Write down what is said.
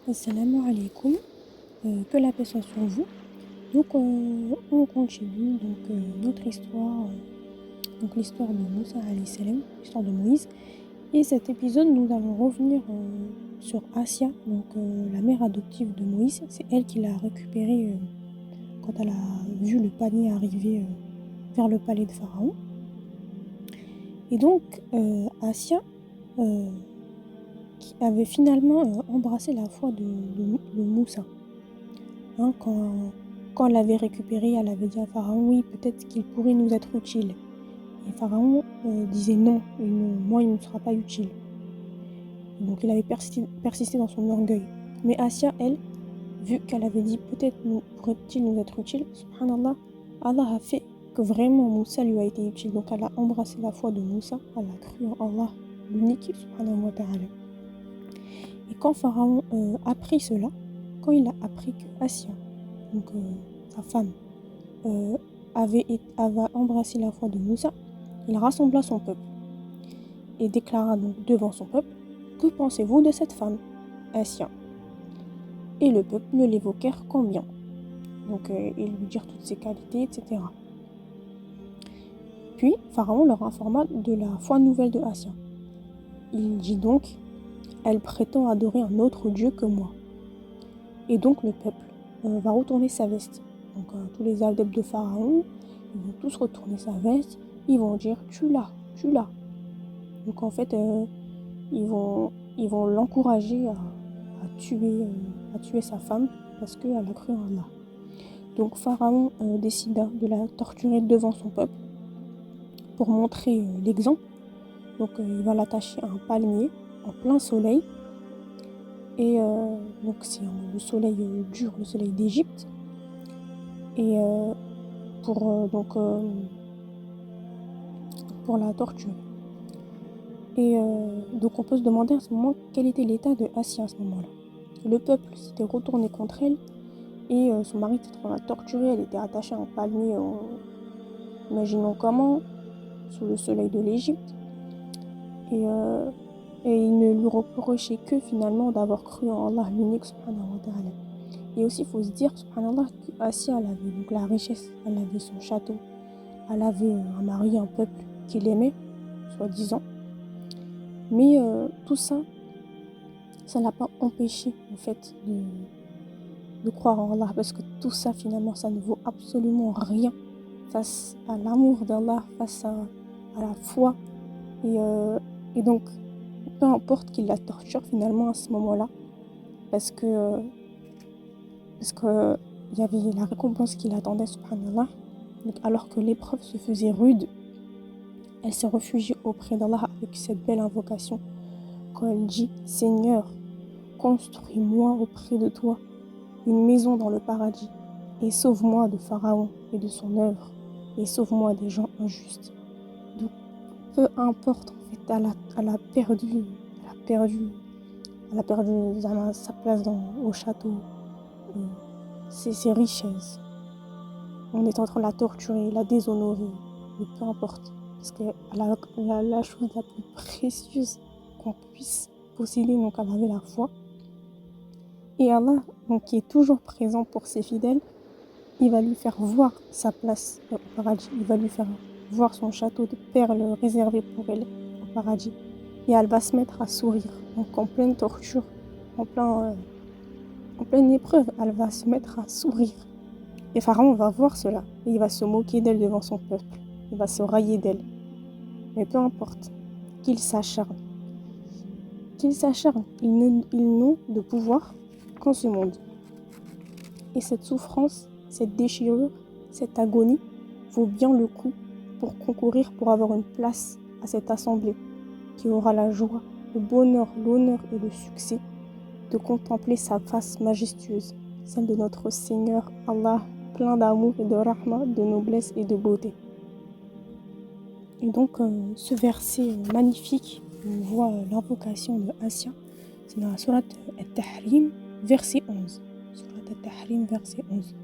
Assalamu alaikum, que la paix soit sur vous. Donc, on continue notre histoire, donc l'histoire de Moussa alayhi salam, l'histoire de Moïse. Et cet épisode, nous allons revenir sur Asia, la mère adoptive de Moïse. C'est elle qui l'a récupéré quand elle a vu le panier arriver vers le palais de Pharaon. Et donc, Asia, qui avait finalement embrassé la foi de Moussa. Hein, quand elle l'avait récupéré, elle avait dit à Pharaon, oui, peut-être qu'il pourrait nous être utile. Et Pharaon disait non, moi il ne sera pas utile. Et donc il avait persisté dans son orgueil. Mais Asia, elle, vu qu'elle avait dit peut-être pourrait-il nous être utile, subhanallah, Allah a fait que vraiment Moussa lui a été utile. Donc elle a embrassé la foi de Moussa, elle a cru en Allah, l'unique, subhanahu wa ta'ala. Et quand Pharaon apprit cela, quand il a appris que Asia, sa femme, avait embrassé la foi de Moussa, il rassembla son peuple et déclara donc devant son peuple, que pensez-vous de cette femme, Asia? Et le peuple ne l'évoquèrent qu'en bien. Donc ils lui dirent toutes ses qualités, etc. Puis Pharaon leur informa de la foi nouvelle de Asia. Il dit donc, elle prétend adorer un autre Dieu que moi. Et donc le peuple va retourner sa veste. Donc tous les adeptes de Pharaon, ils vont tous retourner sa veste, ils vont dire tu l'as. Donc en fait, ils vont l'encourager à tuer sa femme parce qu'elle a cru en Allah. Donc Pharaon décida de la torturer devant son peuple pour montrer l'exemple. Donc il va l'attacher à un palmier en plein soleil. Et donc c'est le soleil dur, le soleil d'Égypte. Et pour la torture. Et donc on peut se demander à ce moment quel était l'état de Asia à ce moment-là. Le peuple s'était retourné contre elle et son mari était en train de la torturer. Elle était attachée à un palmier, imaginons comment, sous le soleil de l'Égypte. Et il ne lui reprochait que finalement d'avoir cru en Allah l'unique subhanahu wa ta'ala. Et aussi il faut se dire subhanallah qu'Asia elle avait donc la richesse, elle avait son château, elle avait un mari, un peuple qui l'aimait, soi-disant. Mais tout ça, ça n'a pas empêché en fait de croire en Allah, parce que tout ça finalement ça ne vaut absolument rien face à l'amour d'Allah, face à la foi. Et donc peu importe qu'il la torture finalement à ce moment-là, parce que il y avait la récompense qui l'attendait, subhanallah. Donc, alors que l'épreuve se faisait rude, elle s'est réfugiée auprès d'Allah avec cette belle invocation quand elle dit « Seigneur, construis-moi auprès de toi une maison dans le paradis et sauve-moi de Pharaon et de son œuvre et sauve-moi des gens injustes. » Donc peu importe en fait, elle a perdu sa place au château, ses richesses. On est en train de la torturer, la déshonorer, mais peu importe, parce qu'elle a la chose la plus précieuse qu'on puisse posséder, donc elle avait la foi. Et Allah, donc, qui est toujours présent pour ses fidèles, il va lui faire voir sa place au paradis, il va lui faire voir son château de perles réservé pour elle au paradis. Et elle va se mettre à sourire, donc en pleine torture, en pleine épreuve, elle va se mettre à sourire. Et Pharaon va voir cela, et il va se moquer d'elle devant son peuple, il va se railler d'elle. Mais peu importe, qu'ils s'acharnent, ils n'ont de pouvoir qu'en ce monde. Et cette souffrance, cette déchirure, cette agonie vaut bien le coup pour concourir pour avoir une place à cette assemblée qui aura la joie, le bonheur, l'honneur et le succès de contempler sa face majestueuse, celle de notre Seigneur Allah, plein d'amour et de rahma, de noblesse et de beauté. Et donc ce verset magnifique, on voit l'invocation de Asia, c'est dans la sourate At-Tahrim, verset 11. Sourate At-Tahrim, verset 11.